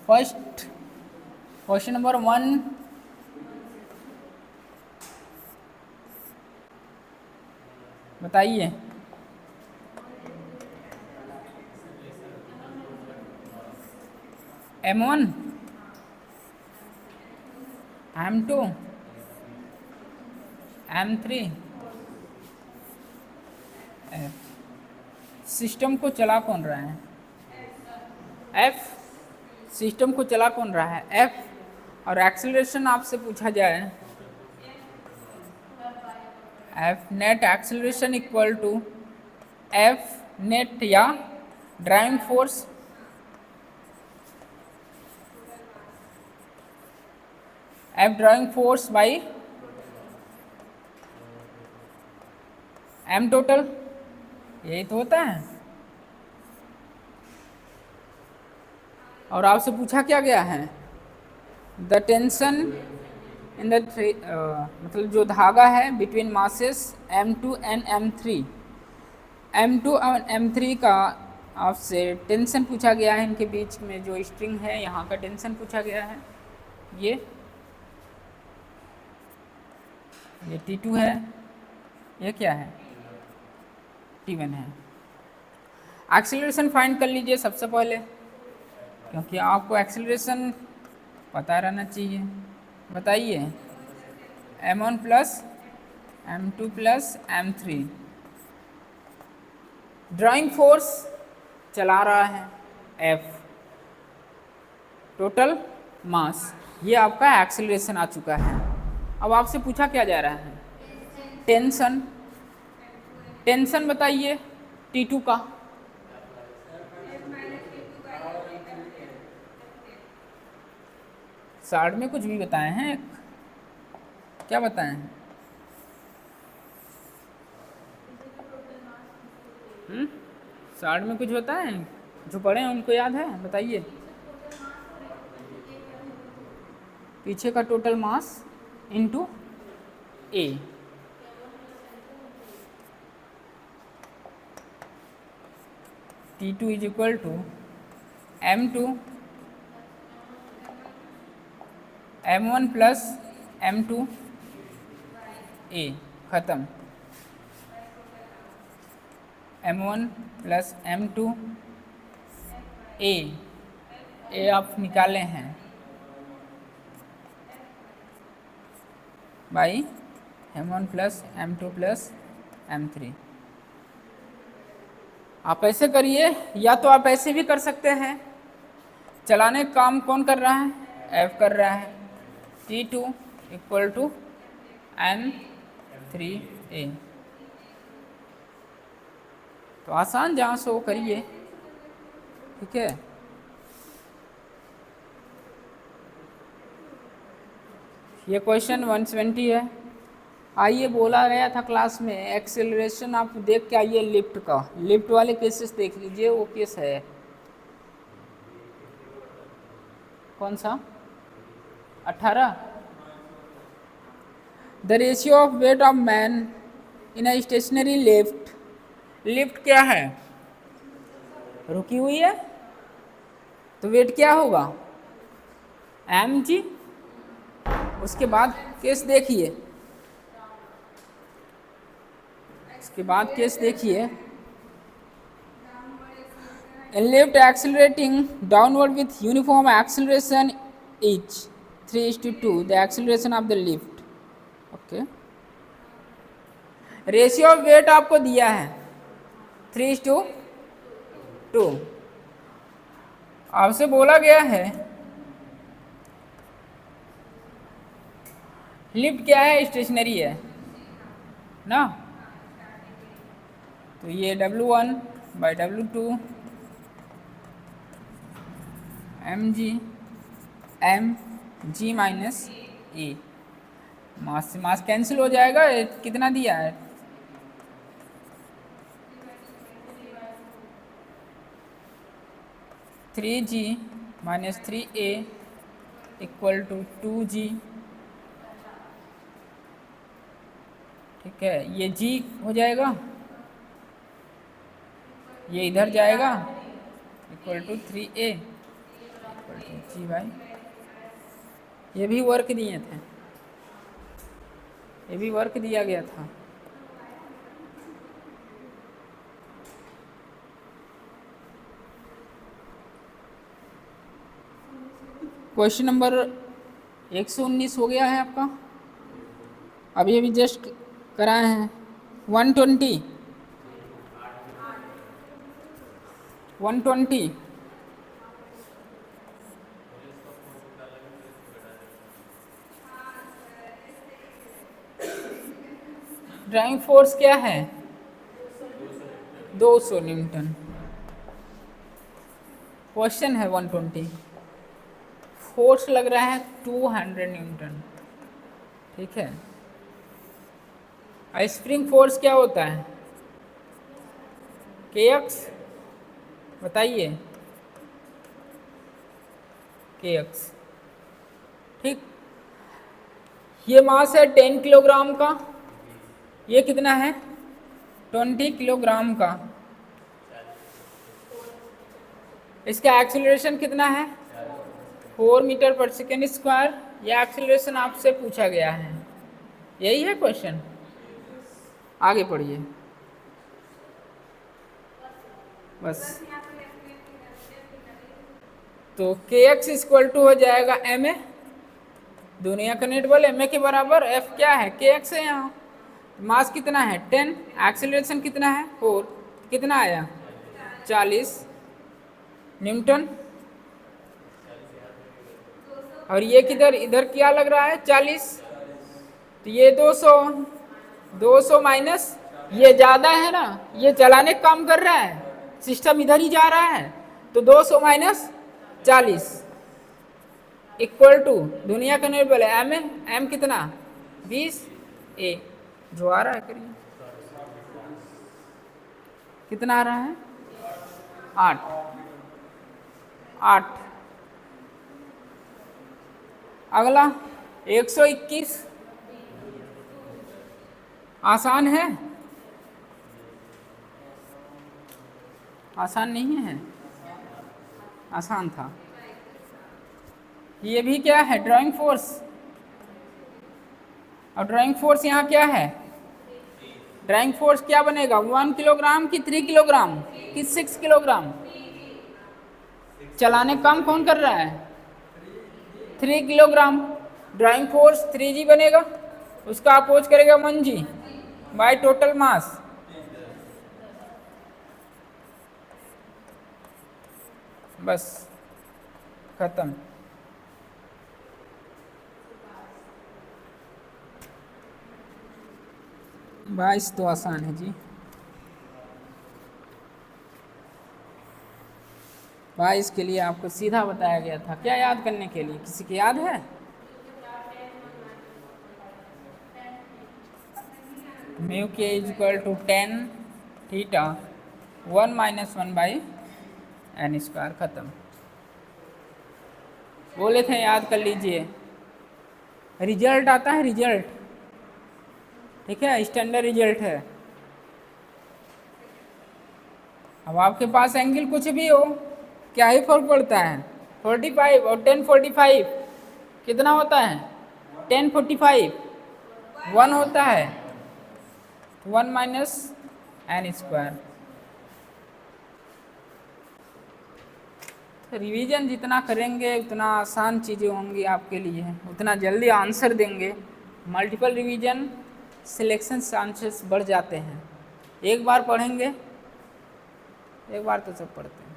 First question number 1, बताइए। M1, M2, M3, system को चला कौन रहा है? F। सिस्टम को चला कौन रहा है? F। और एक्सेलरेशन आपसे पूछा जाए, F net acceleration equal to F net या driving force, F driving force by M total, यही तो होता है। और आपसे पूछा क्या गया है? द टेंशन इन द मतलब जो धागा है between masses M2 and M3, M2 और M3 का आपसे टेंशन पूछा गया है। इनके बीच में जो स्ट्रिंग है यहाँ का टेंशन पूछा गया है। ये T2 है, ये क्या है? T1 है। एक्सेलरेशन फाइंड कर लीजिए सबसे पहले, क्योंकि आपको एक्सेलरेशन पता रहना चाहिए। बताइए। M1 plus M2 plus M3, driving force चला रहा है F, टोटल मास, ये आपका एक्सेलरेशन आ चुका है। अब आपसे पूछा क्या जा रहा है? टेंशन। टेंशन बताइए T2 का। साइड में कुछ भी बताए हैं? क्या बताए हैं? साइड में कुछ बताए हैं जो पढ़े हैं उनको याद है? बताइए। पीछे का total mass into A। T2 is equal to M2 M1 plus M2 A, ख़त्म। M1 प्लस M2 A आप निकाले हैं by M1 plus M2 plus M3। आप ऐसे करिए, या तो आप ऐसे भी कर सकते हैं। चलाने का काम कौन कर रहा है? F कर रहा है। T2 equal to M3A। तो आसान जहाँ से वो करिए, ठीक है। ये क्वेश्चन 120 है। आइए, बोला गया था क्लास में एक्सेलरेशन आप देख के आइए लिफ्ट का। लिफ्ट वाले केसेस देख लीजिए, वो केस है कौन सा? 18। The ratio of weight of man in a stationary lift. Lift क्या है? रुकी हुई है, तो वेट क्या होगा? mg। उसके बाद केस देखिए, इसके बाद केस देखिए। A lift accelerating downward with uniform acceleration each 3:2 the acceleration of the lift। Okay, ratio of weight आपको दिया है 3:2। आपसे बोला गया है लिफ्ट क्या है? स्टेशनरी है ना, तो ये W1 by W2 mg minus a. Mass से मास कैंसिल हो जाएगा। कितना दिया है? 3g minus 3a equal to 2g ठीक है, ये जी हो जाएगा, ये इधर जाएगा, equal to 3a equal to g by, ये भी वर्क दिए थे, ये भी वर्क दिया गया था। क्वेश्चन नंबर 119 हो गया है आपका, अभी अभी जस्ट कराए हैं। 120 ड्राइविंग फोर्स क्या है? 200 न्यूटन। क्वेश्चन है 120, फोर्स लग रहा है 200 न्यूटन। ठीक है, स्प्रिंग फोर्स क्या होता है? kx, बताइए, kx। ठीक, ये मास है 10 किलोग्राम का, ये कितना है? 20 किलोग्राम का। इसका एक्सीलरेशन कितना है? 4 मीटर पर सेकेंड स्क्वायर। यह एक्सीलरेशन आपसे पूछा गया है, यही है क्वेश्चन। आगे पढ़िए बस। तो kx इक्वल टू हो जाएगा ma, दुनिया का नेट बल ma के बराबर, f क्या है? kx है। यहाँ मास कितना है? 10, एक्सीलरेशन कितना है? 4, कितना आया? 40 न्यूटन। और ये किधर, इधर क्या लग रहा है? 40, तो ये 200 माइनस, ये ज़्यादा है ना, ये चलाने का काम कर रहा है, सिस्टम इधर ही जा रहा है, तो 200 माइनस 40 इक्वल टू दुनिया का नेट बल है m कितना? 20 a, जो आ रहा है करिए, कितना आ रहा है? 8। अगला 121, आसान है? आसान नहीं है, आसान था। ये भी क्या है? Driving force. और ड्राइविंग फोर्स यहाँ क्या है? ड्राइविंग फोर्स क्या बनेगा? 1 किलोग्राम की 3 किलोग्राम कि 6 किलोग्राम? चलाने का काम कौन कर रहा है? 3 किलोग्राम। ड्राइविंग फोर्स 3g बनेगा, उसका अपोज करेगा 1g बाय टोटल मास। बस खत्म। बाईस तो आसान है जी, 22 के लिए आपको सीधा बताया गया था। क्या याद करने के लिए, किसी को याद है? Mu k equal to 10 theta 1 minus 1 by n square. खत्म, बोले थे याद कर लीजिए। रिजल्ट आता है, रिजल्ट, ठीक है, स्टैंडर्ड रिजल्ट है। अब आपके पास एंगल कुछ भी हो, क्या ही फर्क पड़ता है? 45 और 1045 कितना होता है? 1045 1 होता है, 1 माइनस एन स्क्वायर। रिवीजन जितना करेंगे उतना आसान चीज़ें होंगी आपके लिए, उतना जल्दी आंसर देंगे। मल्टीपल रिवीजन सिलेक्शन चांसेस बढ़ जाते हैं। एक बार पढ़ेंगे, एक बार तो सब पढ़ते हैं।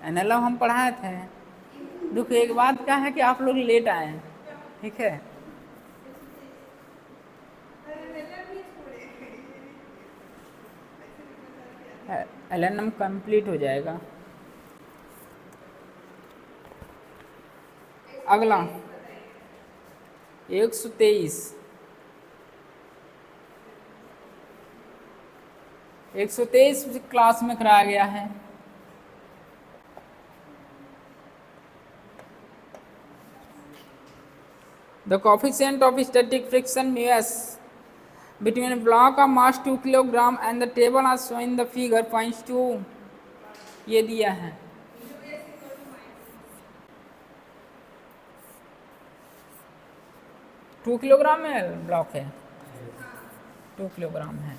एनएलएम हम पढ़ाए थे, दुख एक बात क्या है कि आप लोग लेट आए हैं, ठीक है। एलएनएम कंप्लीट हो जाएगा। अगला 123, 123 क्लास में कराया गया है। The coefficient of static friction μs between a block of mass 2 kilogram and the table as shown in the figure points to, ये दिया है। टू किलोग्राम में ब्लॉक है, 2 किलोग्राम है।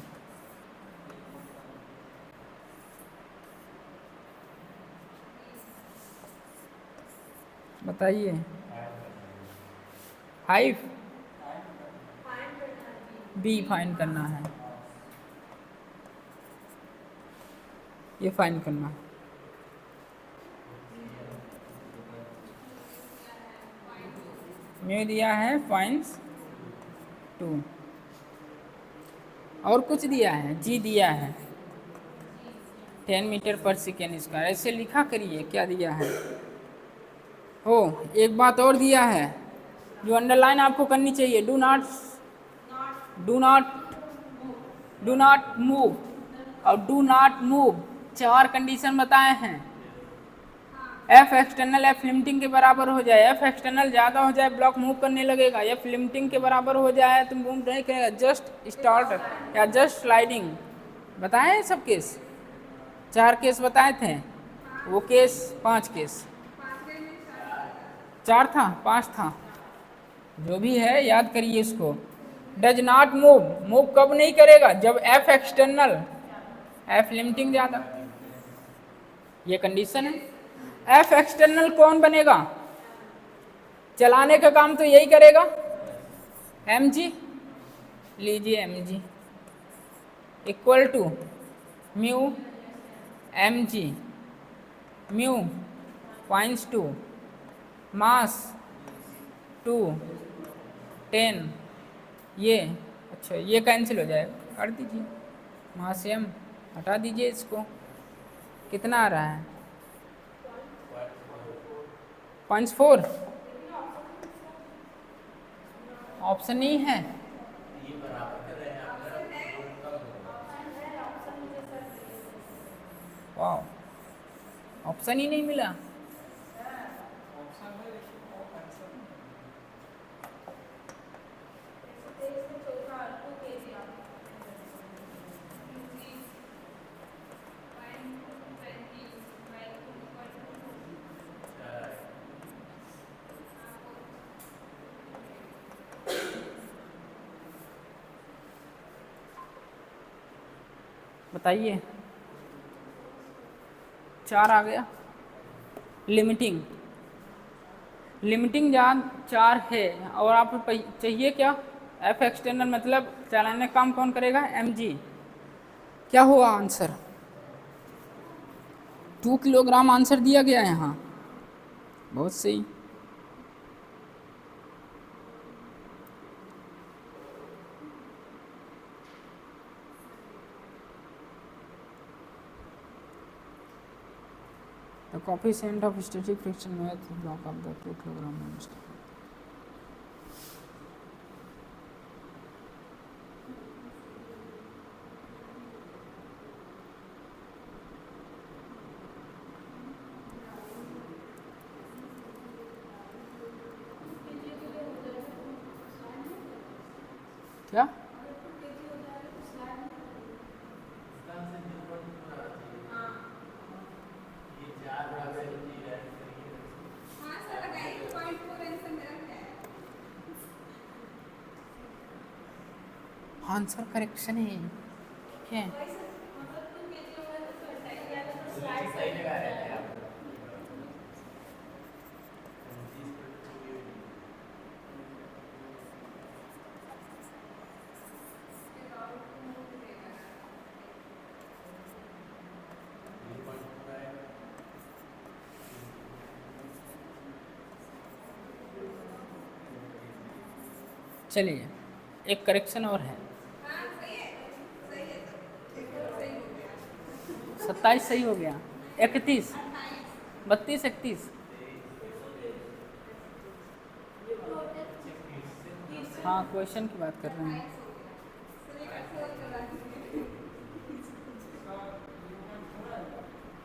बताइए 5 बी फाइंड करना है, ये फाइंड करना है। म्यू दिया है 0.2 और कुछ दिया है, जी दिया है 10 मीटर पर सेकेंड स्क्वायर। ऐसे लिखा करिए क्या दिया है। हो एक बात और दिया है जो अंडरलाइन आपको करनी चाहिए, डू नॉट मूव और डू नॉट मूव, 4 कंडीशन बताए हैं। एफ एक्सटर्नल एफ लिमिटिंग के बराबर हो जाए, एफ एक्सटर्नल ज़्यादा हो जाए ब्लॉक मूव करने लगेगा, एफ लिमिटिंग के बराबर हो जाए तो मूव नहीं करेगा, जस्ट स्टार्ट या जस्ट स्लाइडिंग। बताए सब केस, 4 केस बताए थे, वो केस 5 केस, 4 था 5 था, जो भी है याद करिए इसको। डज नॉट मूव, मूव कब नहीं करेगा, जब एफ एक्सटर्नल एफ लिमिटिंग ज़्यादा, ये कंडीशन है। एफ एक्सटर्नल कौन बनेगा, चलाने का काम तो यही करेगा, एम जी लीजिए, m g equal to mu m g, mu 0.2 mass 2 10, ये अच्छा ये कैंसिल हो जाएगा, कर दीजिए मास एम, हटा दीजिए इसको, कितना आ रहा है 0.4, ऑप्शन ही है। वाह, ऑप्शन ही नहीं मिला। बताइए 4 आ गया। लिमिटिंग, लिमिटिंग जान 4 है और आपको चाहिए क्या, एफ एक्सटर्नल मतलब चलाने का काम कौन करेगा, एम जी। क्या हुआ आंसर, 2 किलोग्राम आंसर दिया गया है यहाँ, बहुत सही। The coefficient of static friction with block of the 2 kilogram monster. क्या आंसर करेक्शन है, ठीक है। चलिए एक करेक्शन और है, 27 सही हो गया, 31 32 31, हाँ क्वेश्चन की बात कर रहे हैं।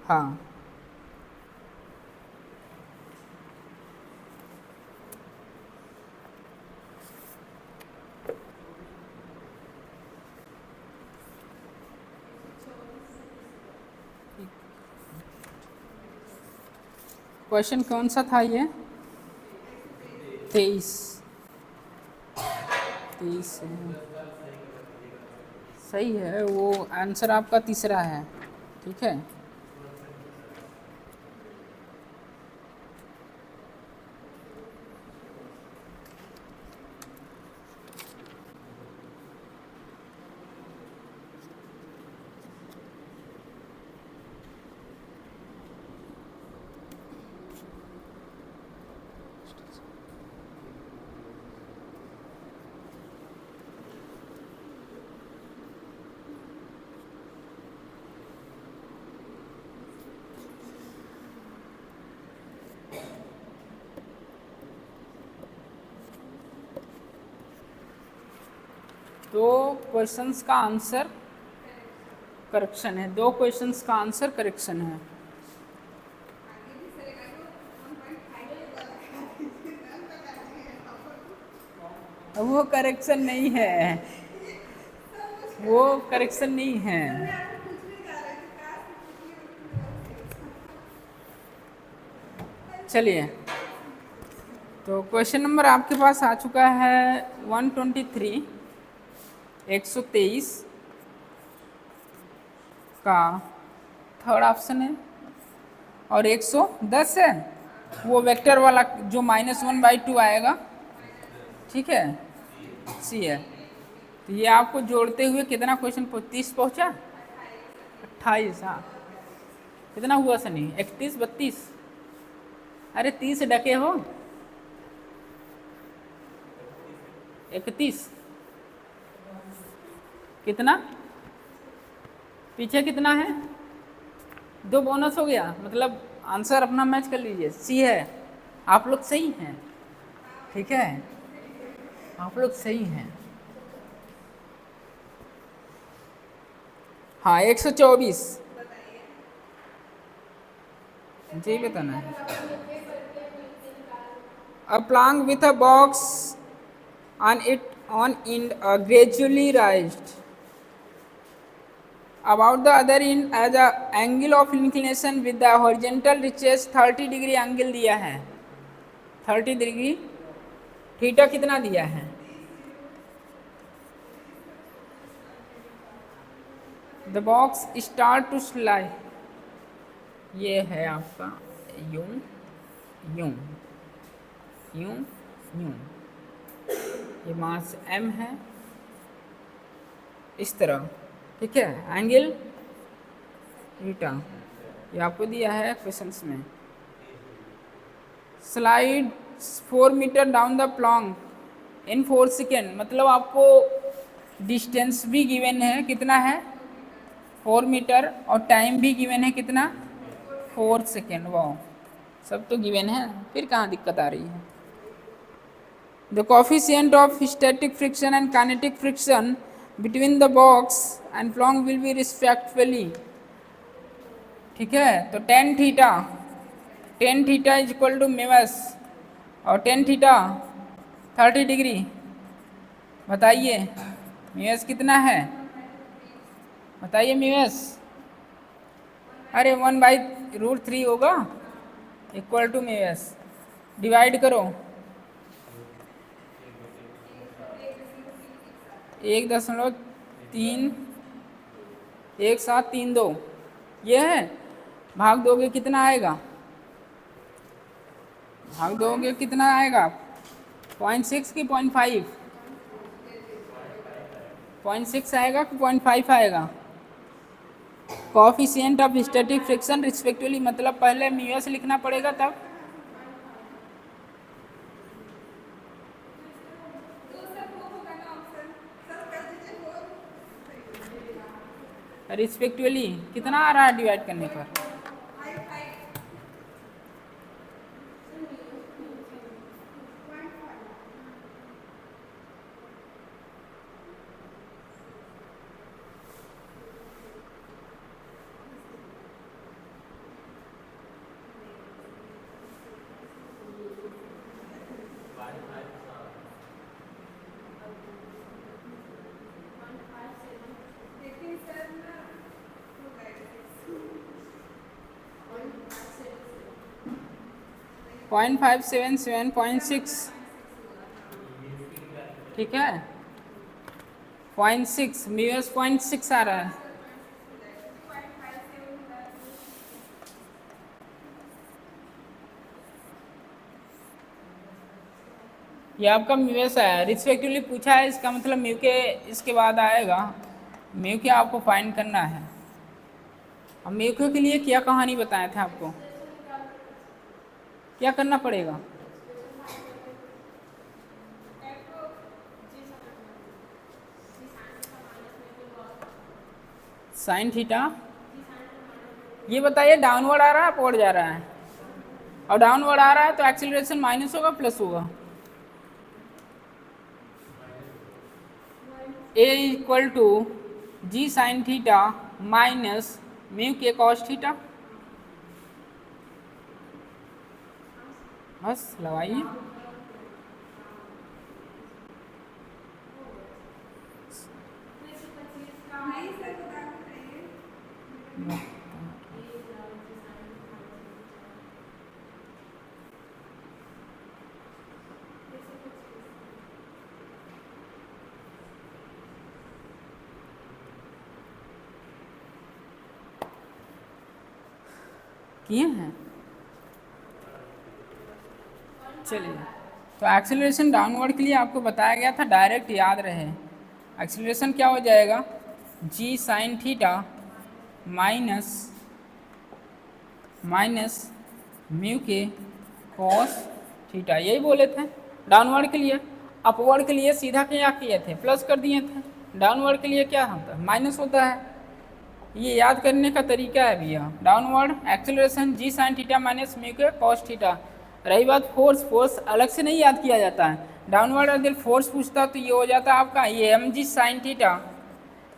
हाँ क्वेश्चन कौन सा था ये? 23 है, सही है। वो आंसर आपका तीसरा है, ठीक है। दो क्वेश्चंस का आंसर करेक्शन है, 2 क्वेश्चंस का आंसर करेक्शन है। वो करेक्शन नहीं है, वो करेक्शन नहीं है। चलिए, तो क्वेश्चन नंबर आपके पास आ चुका है 123, 123 का थर्ड ऑप्शन है, और 110 है वो वेक्टर वाला जो -1/2 आएगा, ठीक है, सी है। तो ये आपको जोड़ते हुए कितना क्वेश्चन 30 पहुंचा? 28। हाँ, कितना हुआ सनी? 31, 32? अरे 30 डके हो, 31। कितना पीछे कितना है? 2 बोनस हो गया, मतलब आंसर अपना मैच कर लीजिए, सी है। आप लोग सही हैं, ठीक है, आप लोग सही हैं। हाँ, 124 जी बताना है। A plank with a box on it on end gradually raised about the other end as a angle of inclination with the horizontal reaches 30 degree angle दिया है, 30 डिग्री। थीटा कितना दिया है? The box start to slide, ये है आपका यूं यूं यूं यूं, ये मास m है, इस तरह, ठीक है, एंगल थीटा, ये आपको दिया है क्वेश्चंस में। Slide 4 meter down the प्लॉन्ग in 4 second, मतलब आपको डिस्टेंस भी गिवन है, कितना है? 4 मीटर, और टाइम भी गिवन है, कितना? 4 सेकेंड। वाह, सब तो गिवन है, फिर कहाँ दिक्कत आ रही है? The coefficient of static friction and kinetic friction between the box and plane will be respectfully, ठीक है। तो tan theta is equal to mu s, और टेन थीटा 30 डिग्री, बताइए म्यूएस कितना है? बताइए म्यूएस। अरे 1/√3 होगा, इक्वल टू म्यूएस, डिवाइड करो 1.31732, ये है। भाग दोगे कितना आएगा? भाग दोगे कितना आएगा? 0.6 की 0.5? 0.6 आएगा कि 0.5 आएगा? Coefficient of static friction respectively, मतलब पहले म्यूएस लिखना पड़ेगा तब। रिस्पेक्टिवली कितना आ रहा है डिवाइड करने पर? 0.57 7.6, ठीक है, 0.6 म्यूएस 0.6 आ रहा है। ये आपका म्यूएस है, रिस्पेक्टिवली पूछा है, इसका मतलब म्यू के इसके बाद आएगा, म्यू के आपको फाइंड करना है। अब म्यू के लिए क्या कहानी बताए थे आपको, क्या करना पड़ेगा? साइन थीटा, ये बताइए डाउनवर्ड आ रहा है अपवर्ड जा रहा है? और डाउनवर्ड आ रहा है तो एक्सीलरेशन माइनस होगा प्लस होगा? A equal to g sine theta minus mu के कॉस थीटा। बस लगाइए। किए हैं, चलिए। तो एक्सीलरेशन डाउनवर्ड के लिए आपको बताया गया था, डायरेक्ट याद रहे। एक्सीलरेशन क्या हो जाएगा, जी साइन थीटा माइनस म्यू के कॉस थीटा, यही बोले थे डाउनवर्ड के लिए। अपवर्ड के लिए सीधा क्या किए थे, प्लस कर दिए थे। डाउनवर्ड के लिए क्या होता है, माइनस होता है। ये याद करने का तरीका है भैया, डाउनवर्ड एक्सेलरेशन जी साइन थीटा माइनस म्यू के कॉस थीटा। रही बात फोर्स, फोर्स अलग से नहीं याद किया जाता है। डाउनवर्ड अगर फोर्स पूछता तो ये हो जाता है आपका ये m g sine theta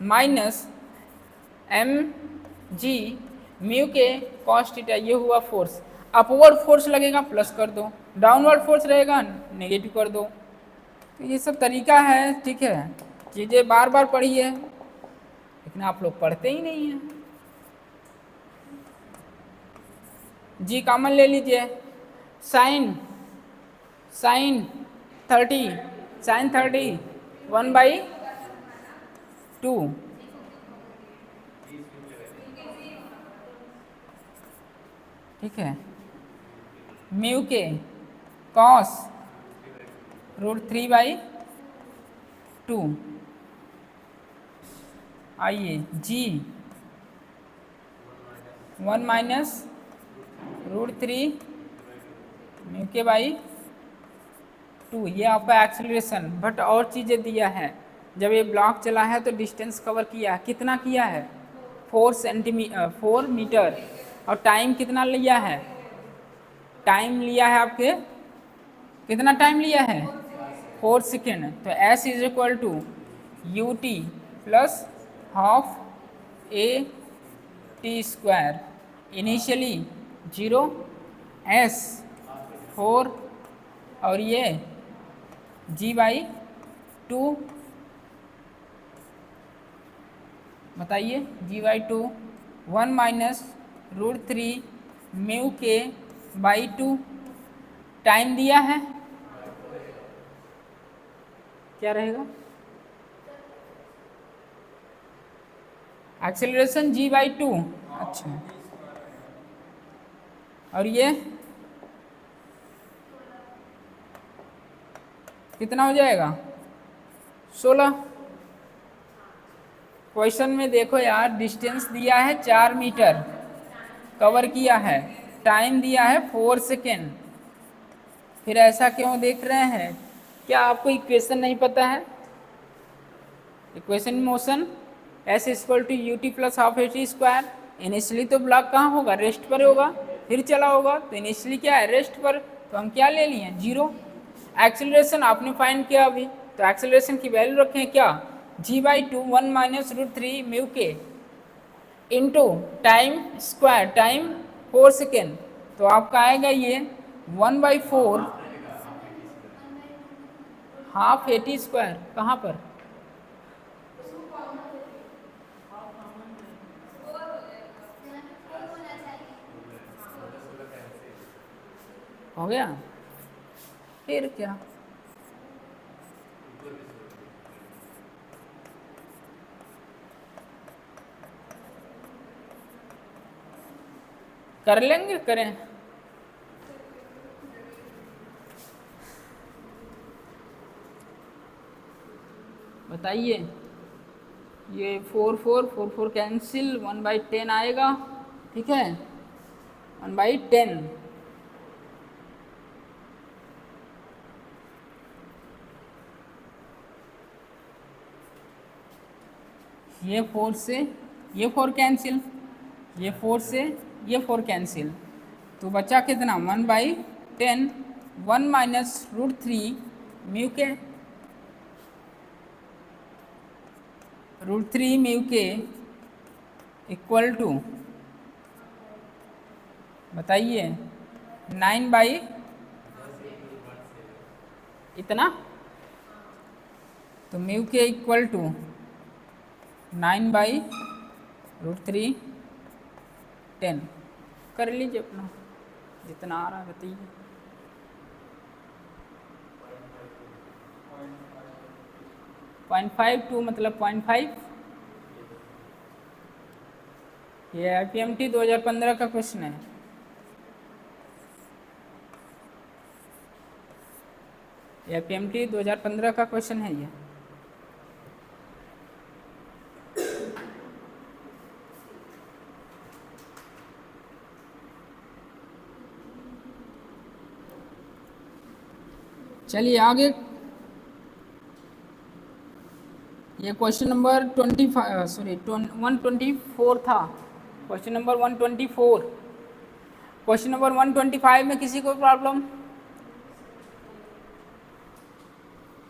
minus m g mu के कॉस थीटा, ये हुआ फोर्स। अपवर्ड फोर्स लगेगा प्लस कर दो, डाउनवर्ड फोर्स रहेगा नेगेटिव कर दो। तो ये सब तरीका है, ठीक है। चीज़ें बार बार पढ़िए, लेकिन आप लोग पढ़ते ही नहीं हैं। जी कॉमन ले लीजिए, साइन 30 साइन 30 1/2, ठीक है। म्यू के कॉस √3/2। आइए जी 1 माइनस √3 म्यू के बाई 2, ये आपका एक्सेलरेशन। बट और चीज़ें दिया है, जब ये ब्लॉक चला है तो डिस्टेंस कवर किया, कितना किया है, 4 मीटर। और टाइम कितना लिया है, टाइम लिया है आपके, कितना टाइम लिया है, 4 सेकेंड। तो s is equal to u t plus half a t square. Initially 0, s 4 और ये g/2, बताइए g/2 1 minus √3 mu k by 2। Time दिया है, क्या रहेगा, एक्सेलरेशन g/2। अच्छा, और ये कितना हो जाएगा, 16। क्वेश्चन में देखो यार, डिस्टेंस दिया है 4 मीटर, कवर किया है, टाइम दिया है 4 सेकेंड। फिर ऐसा क्यों देख रहे हैं, क्या आपको इक्वेशन नहीं पता है? Equation motion s equal to u t plus half a t square. Initially तो ब्लॉक कहाँ होगा, रेस्ट पर होगा, फिर चला होगा, तो इनिशियली क्या है, रेस्ट पर। तो हम क्या ले लिए, 0। एक्सेलरेशन आपने फाइंड किया अभी, तो एक्सेलरेशन की वैल्यू रखें क्या, g/2 1 माइनस √3 म्यू के into time square, time 4 second. तो आपका आएगा ये 1/4 हाफ ए टी स्क्वायर। कहाँ पर, हो गया? फिर क्या, कर लेंगे, करें। बताइए, ये 4 4 कैंसिल, 1/10 आएगा, ठीक है, 1/10। ये 4 से ये 4 कैंसिल, ये 4 से ये 4 कैंसिल, तो बचा कितना, 1/10, 1 माइनस √3 म्यू के, √3 म्यू के इक्वल टू, बताइए, 9 बाई इतना, तो म्यू के इक्वल टू 9/√3 10। कर लीजिए अपना जितना आ रहा है, बताइए। 0.52 मतलब 0.5। ये IPMT 2015 का क्वेश्चन है। ये IPMT 2015 का क्वेश्चन है ये। चलिए आगे, ये क्वेश्चन नंबर 124 था। Question number 124। क्वेश्चन नंबर 125 में किसी को प्रॉब्लम?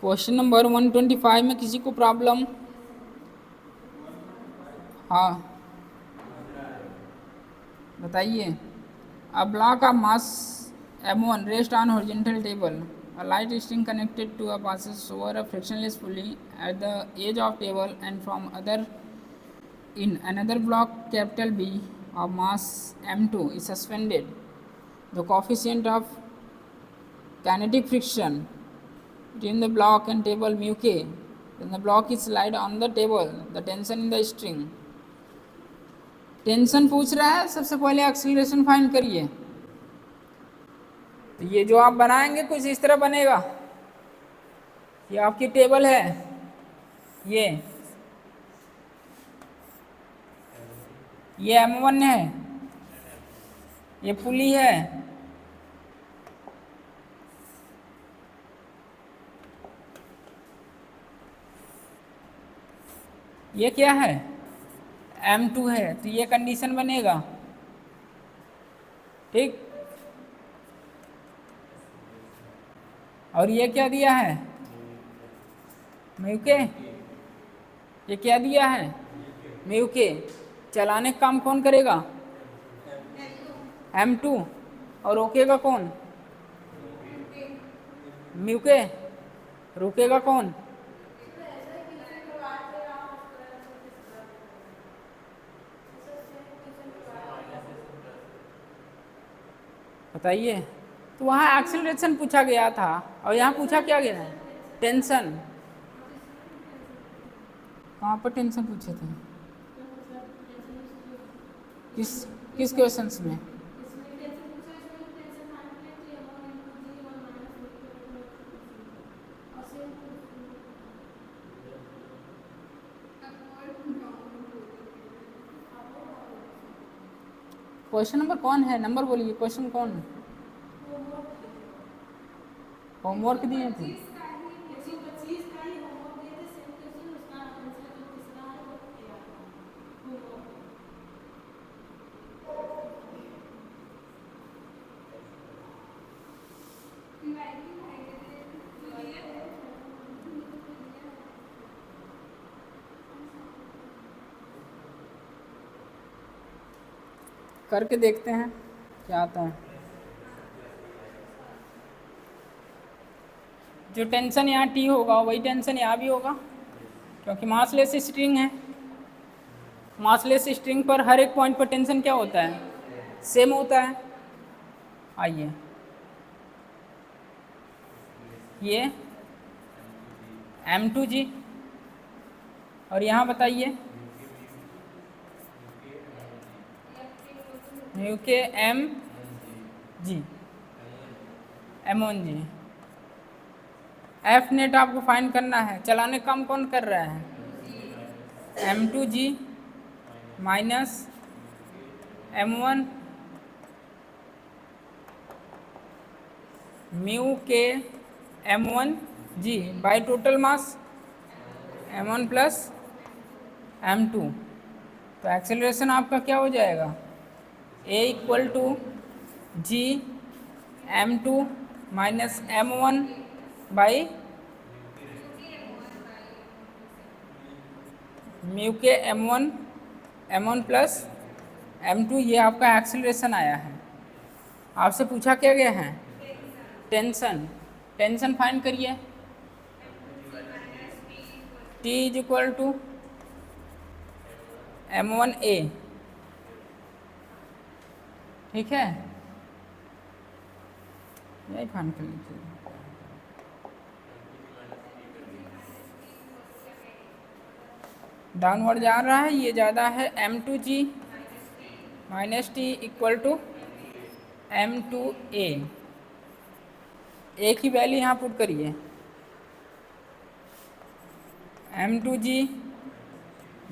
क्वेश्चन नंबर 125 में किसी को प्रॉब्लम? हाँ बताइए। A block of mass M1 rests on horizontal table. A light string connected to a passes over a frictionless pulley at the edge of table, and from other in another block capital B of mass M2 is suspended. The coefficient of kinetic friction between the block and table mu k. When the block is laid on the table, the tension in the string. Tension पूछ रहा है, सबसे पहले acceleration find करिए। तो ये जो आप बनाएंगे कुछ इस तरह बनेगा। ये आपकी टेबल है, ये M1 है, ये पुली है, ये क्या है, M2 है। तो ये कंडीशन बनेगा, ठीक। और ये क्या दिया है, म्यू के। ये क्या दिया है, म्यू के। चलाने का काम कौन करेगा, M2। और रोकेगा कौन, म्यू के। रुकेगा कौन, बताइए। तो वहाँ एक्सीलरेशन पूछा गया था, और यहाँ पूछा क्या गया है, टेंशन। कहाँ पर टेंशन पूछे थे, किस क्वेश्चंस में? क्वेश्चन नंबर कौन है, नंबर बोलिए, क्वेश्चन कौन? होमवर्क दिए थे। करके देखते हैं क्या आता है। जो टेंशन यहाँ T होगा वही टेंशन यहाँ भी होगा, क्योंकि मासलेस स्ट्रिंग है। मासलेस स्ट्रिंग पर हर एक पॉइंट पर टेंशन क्या होता है, सेम होता है। आइए ये m2g, और यहाँ बताइए mu k m g m1g। F net आपको फाइंड करना है, चलाने काम कौन कर रहा है, m2g माइनस m1 म्यू के m1g by total mass m1 plus m2। तो एक्सेलरेशन आपका क्या हो जाएगा, a equal to g m2 minus m1 by mu k m1 plus m2। ये आपका एक्सेलरेशन आया है। आपसे पूछा क्या गया है, टेंशन फाइंड करिए। t is equal to m1a, ठीक है, यही फाइंड कर लीजिए। डाउनवर्ड जा रहा है, ये ज़्यादा है, m2g minus t equal to m2a। एक ही वैल्यू यहाँ पुट करिए, m2g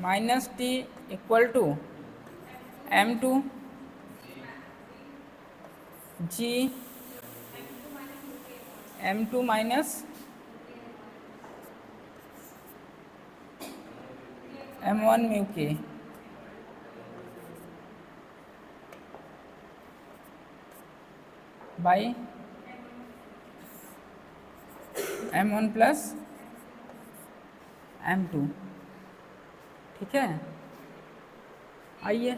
minus t equal to m2g m2 minus m1 mu k by m1 plus m2, ठीक है। आइए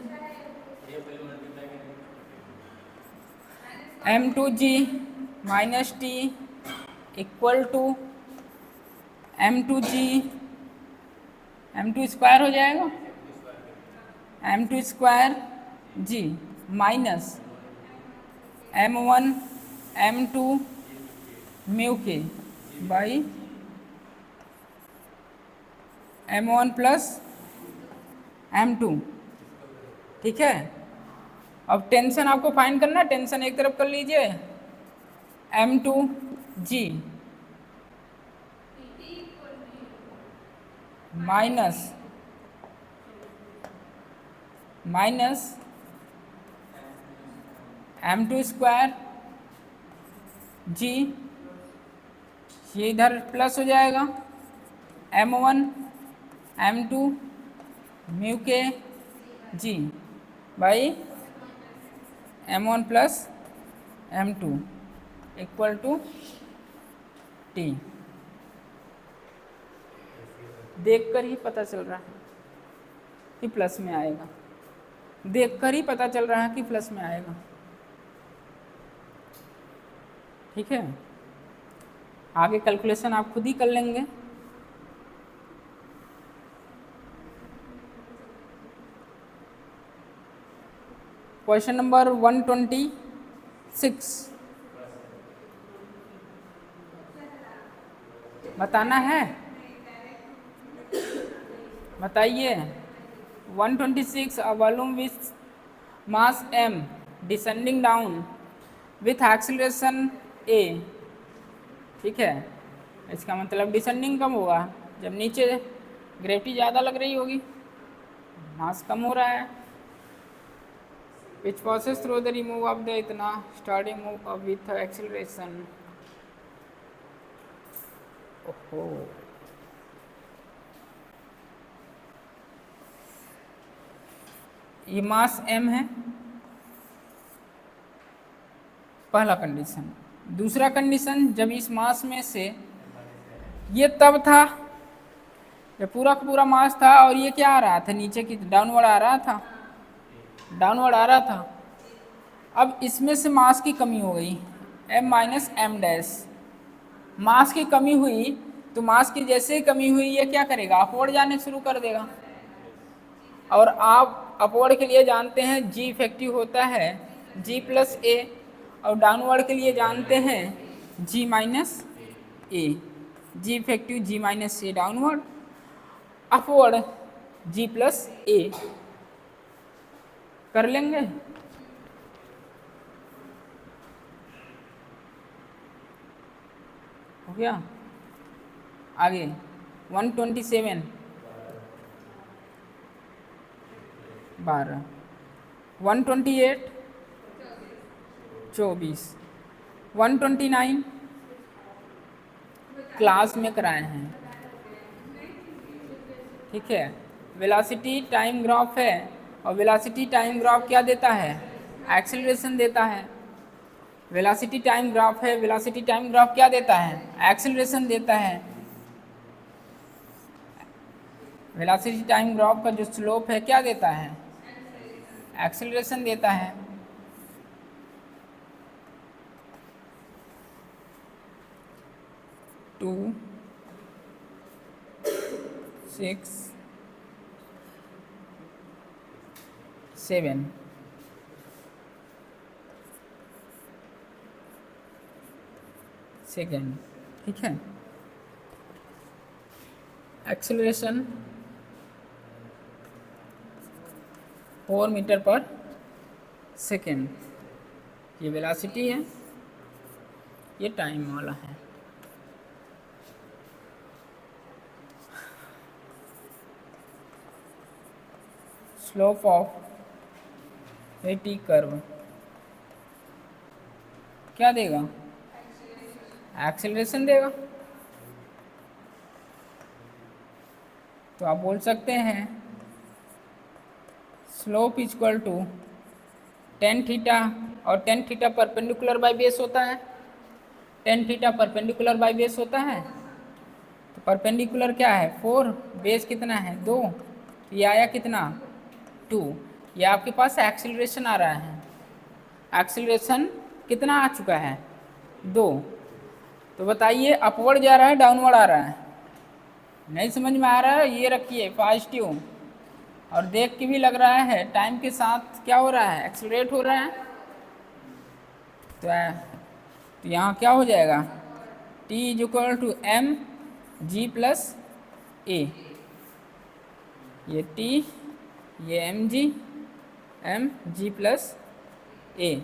m2g minus t equal to m2g m2 square हो जाएगा, m2 square g minus m1 m2 mu k by m1 plus m2, ठीक है। अब tension आपको find करना है, टेंशन एक तरफ कर लीजिए, m2g minus m2 square g, ये इधर प्लस हो जाएगा, m1 m2 mu k g by m1 plus m2 equal to t। देखकर ही पता चल रहा है कि प्लस में आएगा, देखकर ही पता चल रहा है कि प्लस में आएगा, ठीक है। आगे कैलकुलेशन आप खुद ही कर लेंगे। क्वेश्चन नंबर 126 बताना है, बताइए। 126 a volume with mass m descending down with acceleration a, ठीक है। इसका मतलब डिसेंडिंग कम होगा जब नीचे ग्रेविटी ज़्यादा लग रही होगी, मास कम हो रहा है। which passes through the remove of the इतना starting move of with acceleration। ओहो, ये मास m है, पहला कंडीशन। दूसरा कंडीशन, जब इस मास में से ये तब था जब पूरा का पूरा मास था और ये क्या आ रहा था, नीचे की डाउनवर्ड आ रहा था, डाउनवर्ड आ रहा था। अब इसमें से मास की कमी हो गई, m माइनस एम डैश, मास की कमी हुई तो मास की जैसे ही कमी हुई ये क्या करेगा, अपवर्ड जाने शुरू कर देगा। और आप अपवर्ड के लिए जानते हैं g इफेक्टिव होता है g प्लस ए, और डाउनवर्ड के लिए जानते हैं g माइनस ए, जी इफेक्टिव जी माइनस ए डाउनवर्ड, अपवर्ड जी प्लस ए। कर लेंगे। हो गया। आगे 127 12, 128 24, 129 क्लास में कराए हैं। ठीक है, वेलोसिटी टाइम ग्राफ है, और वेलोसिटी टाइम ग्राफ क्या देता है? एक्सेलरेशन देता है। वेलोसिटी टाइम ग्राफ है, वेलोसिटी टाइम ग्राफ क्या देता है? एक्सेलरेशन देता है। वेलोसिटी टाइम ग्राफ का जो स्लोप है क्या देता है? एक्सेलरेशन देता है। Two 6 7 second. ठीक है, एक्सेलरेशन 4 मीटर पर सेकेंड। ये वेलोसिटी है, ये टाइम वाला है। Slope of a t curve क्या देगा? एक्सेलरेशन देगा। तो आप बोल सकते हैं slope equal to tan theta, और tan theta perpendicular by base होता है। Tan theta perpendicular by base होता है। तो परपेंडिकुलर क्या है? 4, बेस कितना है? 2, ये आया कितना? 2। ये आपके पास एक्सेलरेशन आ रहा है। एक्सेलरेशन कितना आ चुका है? 2। तो बताइए अपवर्ड जा रहा है डाउनवर्ड आ रहा है? नहीं समझ में आ रहा है? ये रखिए पॉजिटिव, और देख के भी लग रहा है टाइम के साथ क्या हो रहा है? एक्सेलरेट हो रहा है। तो यहाँ क्या हो जाएगा? T is equal to m g plus a. ये T, ये एम जी प्लस ए।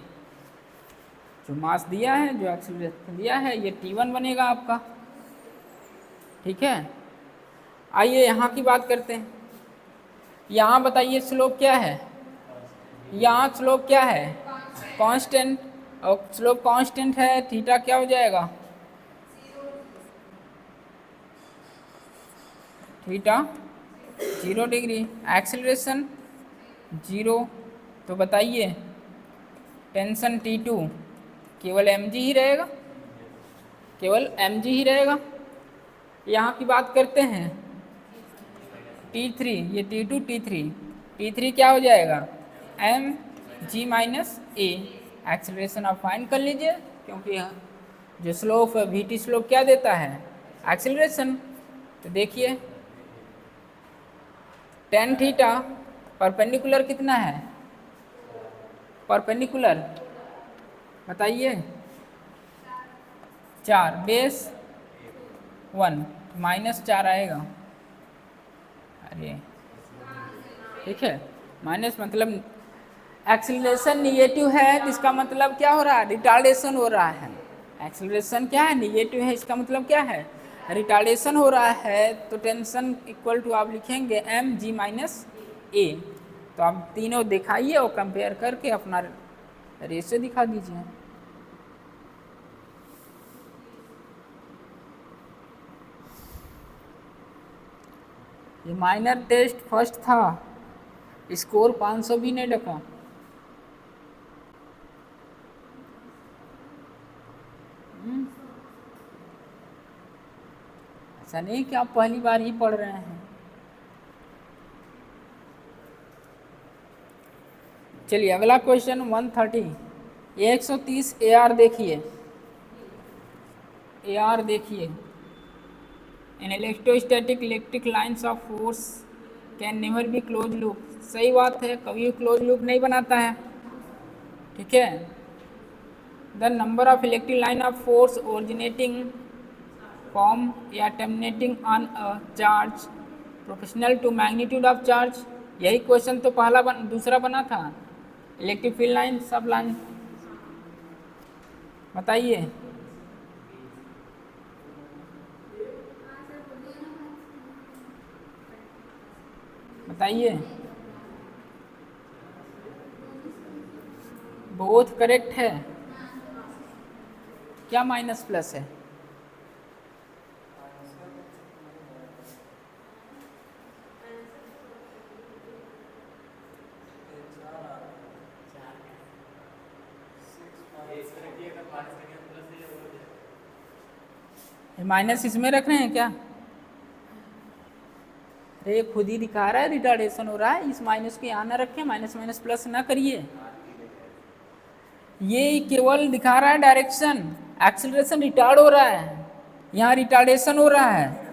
जो मास दिया है, जो एक्सेलरेशन दिया है, ये T1 बनेगा आपका। ठीक है, आइए यहाँ की बात करते हैं। यहाँ बताइए स्लोप क्या है? यहाँ स्लोप क्या है? कांस्टेंट, और स्लोप कांस्टेंट है, थीटा क्या हो जाएगा? Theta 0 degree. एक्सेलरेशन 0। तो बताइए टेंशन T2 केवल mg ही रहेगा, केवल mg ही रहेगा। यहाँ की बात करते हैं T3, ये T2 T3 क्या हो जाएगा? mg माइनस ए। एक्सेलरेशन आप फाइंड कर लीजिए, क्योंकि जो स्लोप है vt स्लोप क्या देता है? एक्सेलरेशन। तो देखिए टेन थीटा परपेंडिकुलर कितना है? परपेंडिकुलर बताइए 4, बेस 1, -4 आएगा। अरे ठीक है, माइनस मतलब एक्सेलरेशन निगेटिव है, तो इसका मतलब क्या हो रहा है? रिटार्डेशन हो रहा है। एक्सेलरेशन क्या है? निगेटिव है, इसका मतलब क्या है? रिटार्डेशन हो रहा है। तो टेंशन इक्वल टू आप लिखेंगे एम जी माइनस ए। तो आप तीनों दिखाइए और कंपेयर करके अपना रेशियो दिखा दीजिए। ये माइनर टेस्ट फर्स्ट था, स्कोर 500 भी नहीं रखा। ऐसा नहीं कि आप पहली बार ही पढ़ रहे हैं। चलिए अगला क्वेश्चन 130, 130 AR देखिए। AR देखिए, इन electrostatic electric lines of force can never be close loop. सही बात है, कभी क्लोज लूप नहीं बनाता है। ठीक है, the number of electric line of force originating from या terminating on a charge proportional to magnitude of charge. यही क्वेश्चन तो दूसरा बना था, इलेक्ट्रिक फील्ड लाइन सब लाइन। बताइए बताइए। बोथ करेक्ट है। क्या माइनस प्लस है? माइनस इसमें रख रहे हैं क्या? अरे खुद ही दिखा रहा है रिटार्डेशन हो रहा है, इस माइनस को यहाँ ना रखें, माइनस माइनस प्लस ना करिए। ये केवल दिखा रहा है डायरेक्शन, एक्सीलरेशन रिटार्ड हो रहा है, यहाँ रिटार्डेशन हो रहा है।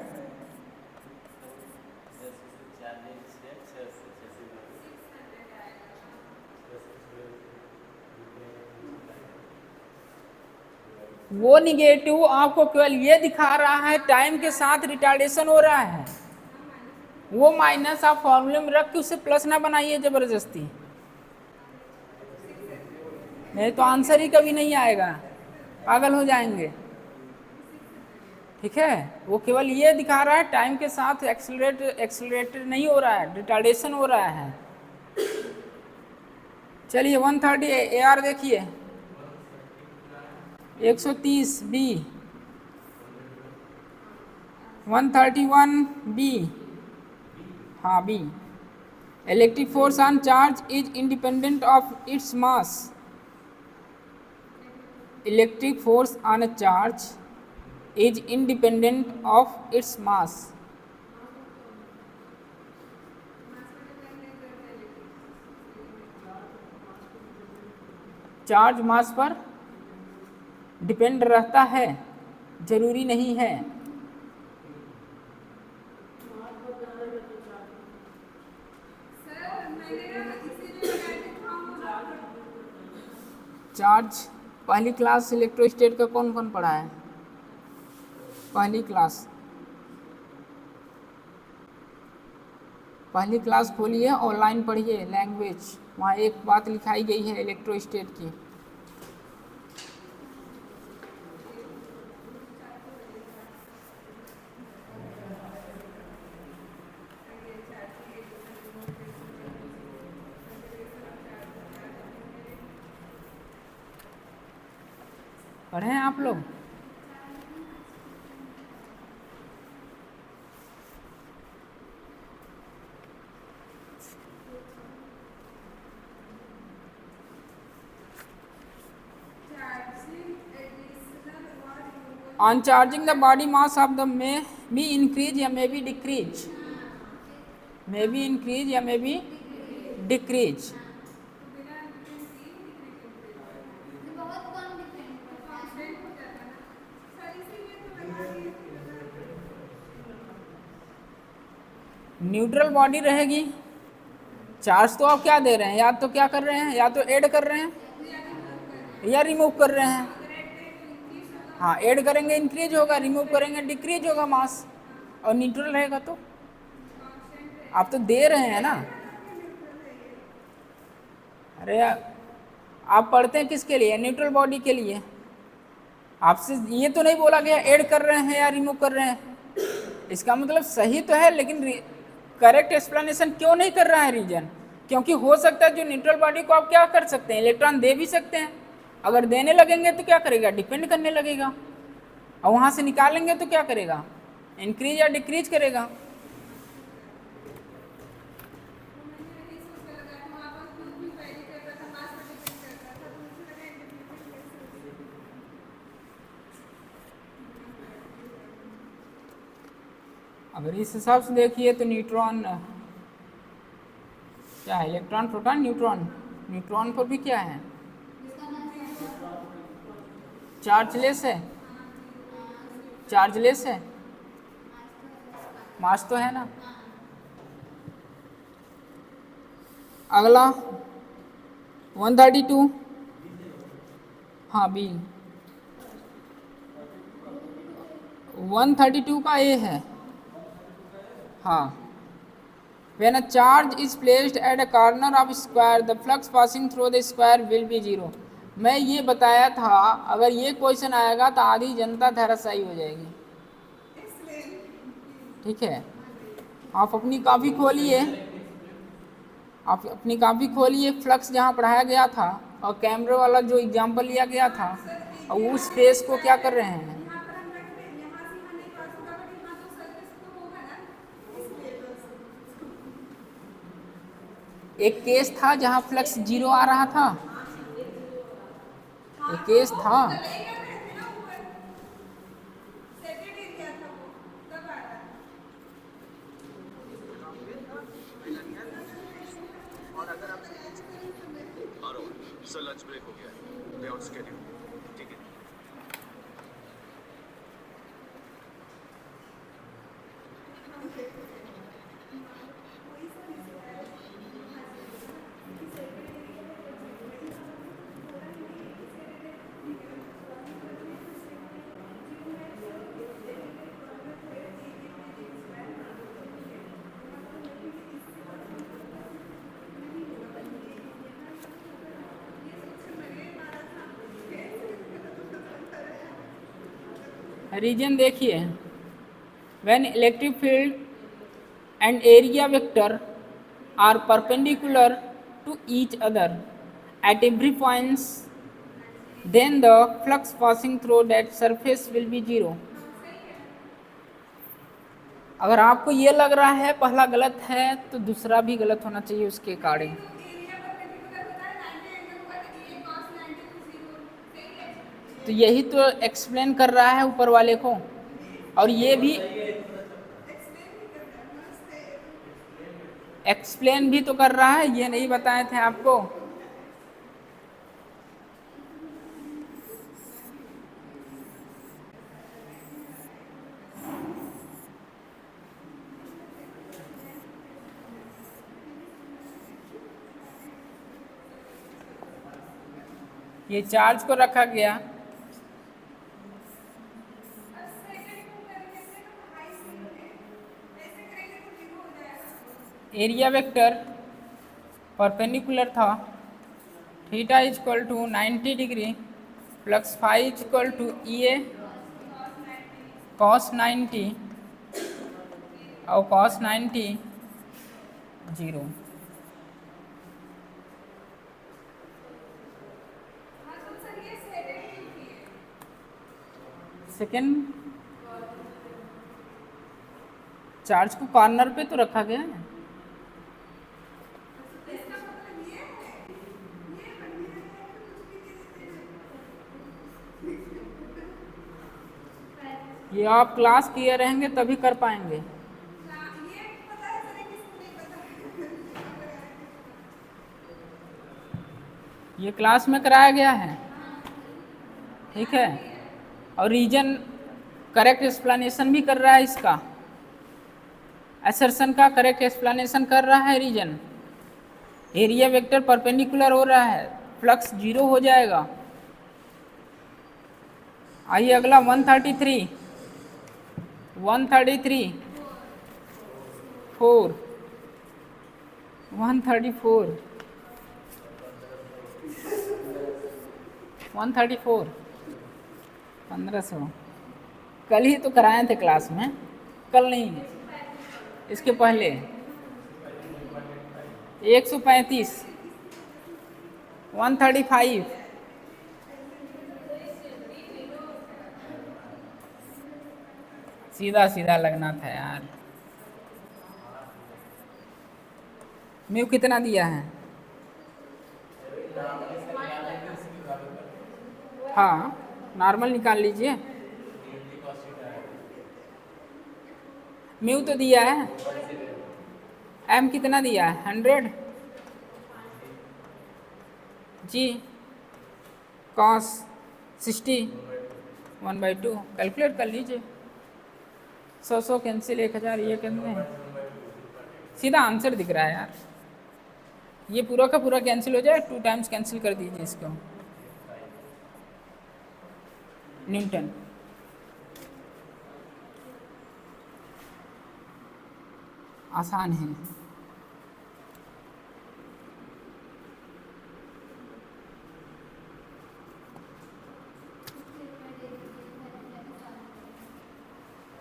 वो निगेटिव आपको केवल ये दिखा रहा है टाइम के साथ रिटार्डेशन हो रहा है। वो माइनस आप फॉर्मूले में रख के उसे प्लस ना बनाइए जबरदस्ती, नहीं तो आंसर ही कभी नहीं आएगा, पागल हो जाएंगे। ठीक है, वो केवल ये दिखा रहा है टाइम के साथ एक्सेलरेट नहीं हो रहा है, रिटार्डेशन हो रहा है। चलिए 130 ए आर देखिए, 130 बी, 131 बी, हाँ B. Electric force on charge is independent of its mass. Electric force on a charge is independent of its mass. Charge mass पर डिपेंड रहता है, जरूरी नहीं है। चार्ज पहली क्लास इलेक्ट्रोस्टैट का कौन कौन पढ़ा है? पहली क्लास खोलिए, ऑनलाइन पढ़िए लैंग्वेज, वहाँ एक बात लिखाई गई है इलेक्ट्रोस्टैट की। पढ़े हैं आप लोग? On charging the body mass of the may be increase या may be decrease, may be increase या may be decrease। Neutral body रहेगी, चार्ज तो आप क्या दे रहे हैं, या तो क्या कर रहे हैं, या तो ऐड कर रहे हैं या रिमूव कर रहे हैं। हाँ, ऐड करेंगे इंक्रीज होगा, रिमूव करेंगे डिक्रीज होगा मास, और न्यूट्रल रहेगा तो आप तो दे रहे हैं ना। अरे आप पढ़ते हैं किसके लिए? न्यूट्रल बॉडी के लिए। आपसे ये तो नहीं बोला गया ऐड कर रहे हैं या रिमूव कर रहे हैं। इसका मतलब सही तो है, लेकिन करेक्ट एक्सप्लेनेशन क्यों नहीं कर रहा है रीजन? क्योंकि हो सकता है जो न्यूट्रल बॉडी को आप क्या कर सकते हैं, इलेक्ट्रॉन दे भी सकते हैं। अगर देने लगेंगे तो क्या करेगा, डिपेंड करने लगेगा, और वहाँ से निकालेंगे तो क्या करेगा, इंक्रीज या डिक्रीज करेगा। अगर इस हिसाब से देखिए तो न्यूट्रॉन क्या है, इलेक्ट्रॉन प्रोटॉन न्यूट्रॉन, न्यूट्रॉन पर भी क्या है, चार्जलेस है, चार्जलेस है, मास तो है ना। अगला 132, हाँ बी 132 का ए है। हाँ, when a charge is placed at a corner of square the flux passing through the square will be 0। मैं ये बताया था अगर ये क्वेश्चन आएगा तो आधी जनता धराशायी हो जाएगी। ठीक है, आप अपनी कॉपी खोलिए, आप अपनी कॉपी खोलिए, फ्लक्स जहाँ पढ़ाया गया था और कैमरे वाला जो एग्जाम्पल लिया गया था और उस फेस को क्या कर रहे हैं। एक केस था जहाँ फ्लक्स 0 आ रहा था, एक केस था। सर लंच ब्रेक हो गया है, वे ऑन शेड्यूल। ठीक है। रीजन देखिए, when electric field and area vector are perpendicular to each other at every point then the flux passing through that surface will be 0। अगर आपको ये लग रहा है पहला गलत है तो दूसरा भी गलत होना चाहिए उसके अकॉर्डिंग। तो यही तो एक्सप्लेन कर रहा है ऊपर वाले को, और ये भी एक्सप्लेन भी तो कर रहा है, ये नहीं बताए थे आपको। ये चार्ज को रखा गया, एरिया वेक्टर परपेंडिकुलर था, theta is equal to 90 degree plus phi is equal to e a cos 90 और कॉस 90 0। सेकेंड चार्ज को कॉर्नर पे तो रखा गया है। ये आप क्लास किए रहेंगे तभी कर पाएंगे। ये क्लास में कराया गया है, ठीक है। और रीजन करेक्ट एक्सप्लेनेशन भी कर रहा है, इसका असर्शन का करेक्ट एक्सप्लेनेशन कर रहा है रीजन। एरिया वेक्टर परपेंडिकुलर हो रहा है, फ्लक्स 0 हो जाएगा। आइए अगला 133 4 134 1500 कल ही तो कराए थे क्लास में, कल नहीं इसके पहले 135 135 सीधा सीधा लगना था यार। म्यू कितना दिया है? हाँ नॉर्मल निकाल लीजिए। म्यू तो दिया है, एम कितना दिया है? 100 जी कॉस 60 1/2 कैलकुलेट कर लीजिए। 100 कैंसिल 1000 ये कितने हैं? सीधा आंसर दिख रहा है यार, ये पूरा का पूरा कैंसिल हो जाए, 2 टाइम्स कैंसिल कर दीजिए इसको। न्यूटन आसान है।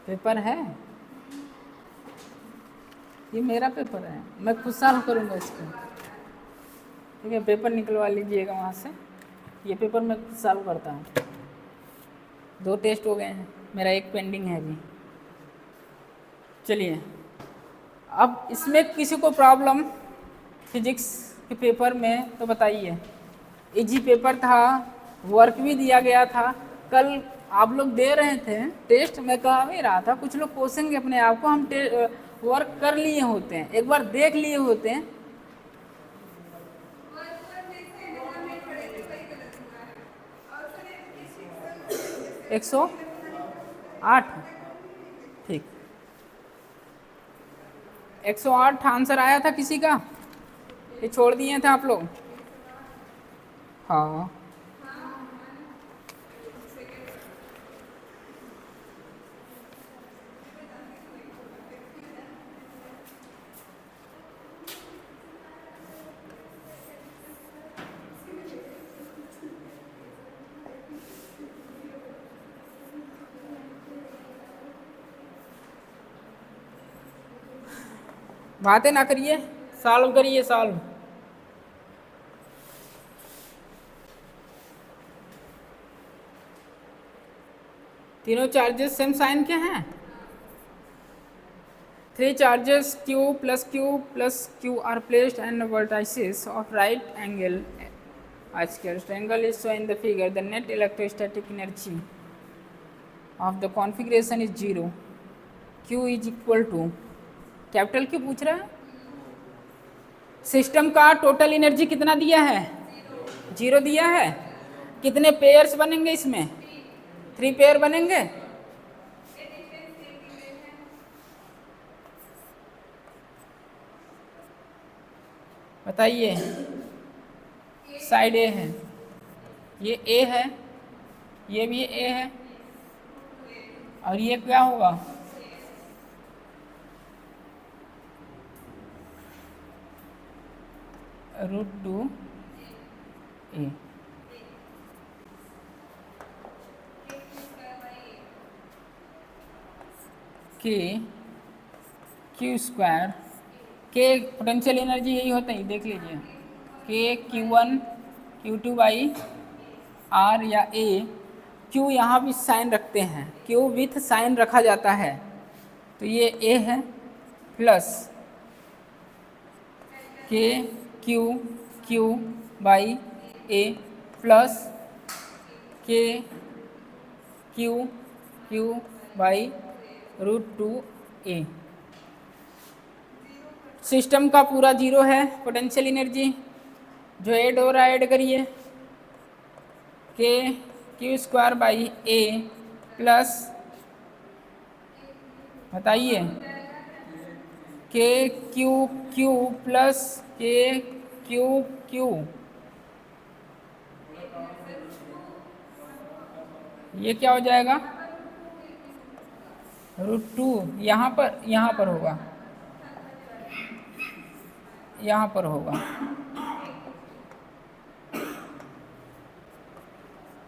पेपर है, ये मेरा पेपर है, मैं खुद सॉल्व करूँगा इसको। ठीक है, पेपर निकलवा लीजिएगा वहाँ से, ये पेपर मैं खुद सॉल्व करता हूँ। 2 टेस्ट हो गए हैं, मेरा एक पेंडिंग है अभी। चलिए, अब इसमें किसी को प्रॉब्लम फिजिक्स के पेपर में तो बताइए। इजी पेपर था, वर्क भी दिया गया था। कल आप लोग दे रहे थे टेस्ट, मैं कह भी रहा था कुछ लोग कोसेंगे अपने आप को, हम वर्क कर लिए होते हैं, एक बार देख लिए होते हैं। एक 108, ठीक, 108 आंसर आया था किसी का, ये छोड़ दिए थे आप लोग? हाँ, बातें ना करिए, सॉल्व करिए, सॉल्व। तीनों चार्जेस सेम साइन के हैं। 3 charges q plus q are placed on vertices of right angle isosceles triangle is shown in the figure. The net electrostatic energy of the configuration is 0. q is equal to, capital Q पूछ रहा है। System का total energy कितना दिया है? 0 दिया है। कितने पेयर्स बनेंगे इसमें? 3 पेयर बनेंगे। बताइए, साइड ए है, ये ए है, ये भी ए है, और ये क्या होगा? √2 ए। के क्यू स्क्वायर, के पोटेंशियल एनर्जी यही होता है, देख लीजिए, के Q1 Q2 बाई आर या ए। क्यू यहाँ भी साइन रखते हैं, क्यू विथ साइन रखा जाता है, तो ये ए है, प्लस के क्यू बाई ए प्लस के क्यू बाई √2 ए। सिस्टम का पूरा 0 है पोटेंशियल एनर्जी, जो ऐड हो रहा है ऐड करिए, के q square by A plus, बताइए, के क्यू प्लस के क्यू, ये क्या हो जाएगा? √2, यहाँ पर होगा, यहाँ पर होगा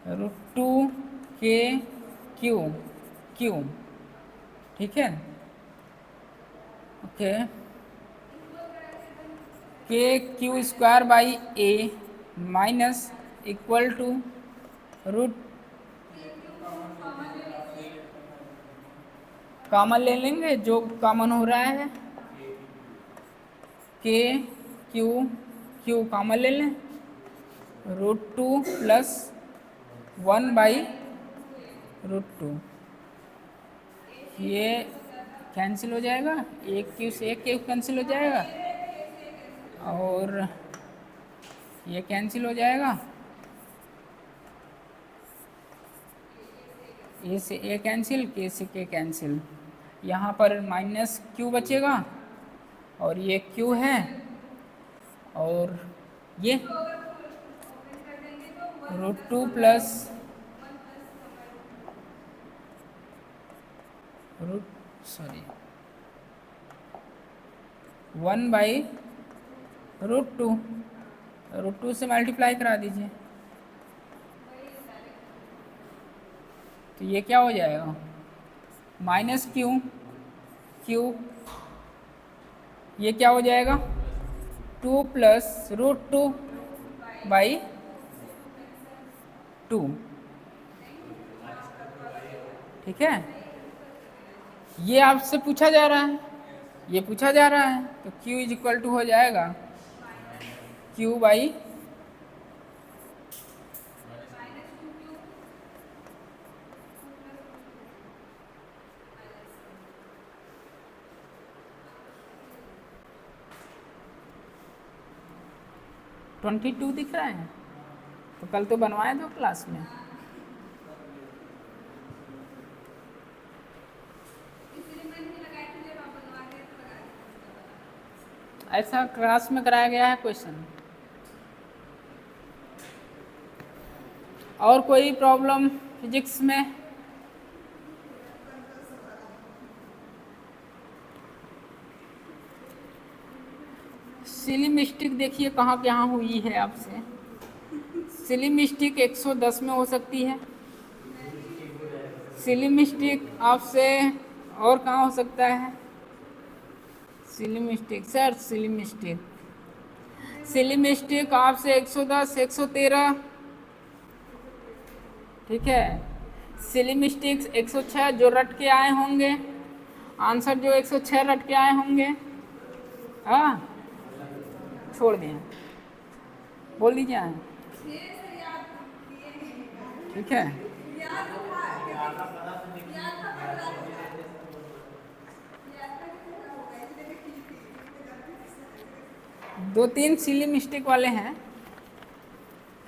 √2 के क्यू, ठीक है, okay. K q square by a minus equal to common ले लेंगे, जो कॉमन हो रहा है, के क्यू कॉमन ले लें, √2 प्लस 1 बाई √2, ये कैंसिल हो जाएगा, एक क्यू से एक क्यू कैंसिल हो जाएगा, और ये कैंसिल हो जाएगा, ए से ए कैंसिल, के से के कैंसिल, यहाँ पर माइनस क्यू बचेगा, और ये क्यू है, और ये √2 प्लस 1/√2, √2 से मल्टीप्लाई करा दीजिए, तो ये क्या हो जाएगा, माइनस क्यू, ये क्या हो जाएगा 2 + √2/2, ठीक है। ये आपसे पूछा जा रहा है, ये पूछा जा रहा है, तो q = हो जाएगा q/, (22) दिख रहा है, तो कल तो बनवाए दो क्लास में। ऐसा क्लास में कराया गया है क्वेश्चन। और कोई प्रॉब्लम फिजिक्स में? सिलिमिस्टिक देखिए कहाँ कहाँ हुई है आपसे। सिलिमिस्टिक 110 में हो सकती है। सिलिमिस्टिक आपसे और कहाँ हो सकता है? सिलिमिस्टिक सर, सिलिमिस्टिक आपसे 110, 113, ठीक है। सिलिमिस्टिक 106 जो रट के आए होंगे, आंसर जो 106 रट के आए होंगे, हाँ छोड़ दिए, बोल दीजिए, ठीक है। दो तीन सिली मिस्टेक वाले हैं,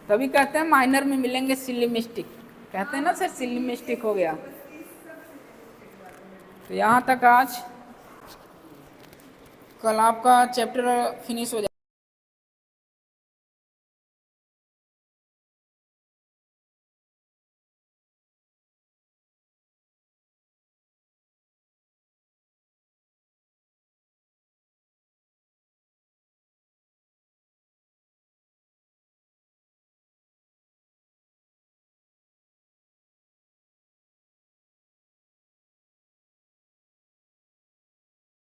तभी कहते हैं माइनर में मिलेंगे सिली मिस्टेक, कहते हैं ना सर सिली मिस्टेक हो गया। तो यहाँ तक आज, कल आपका चैप्टर फिनिश हो जाएगा।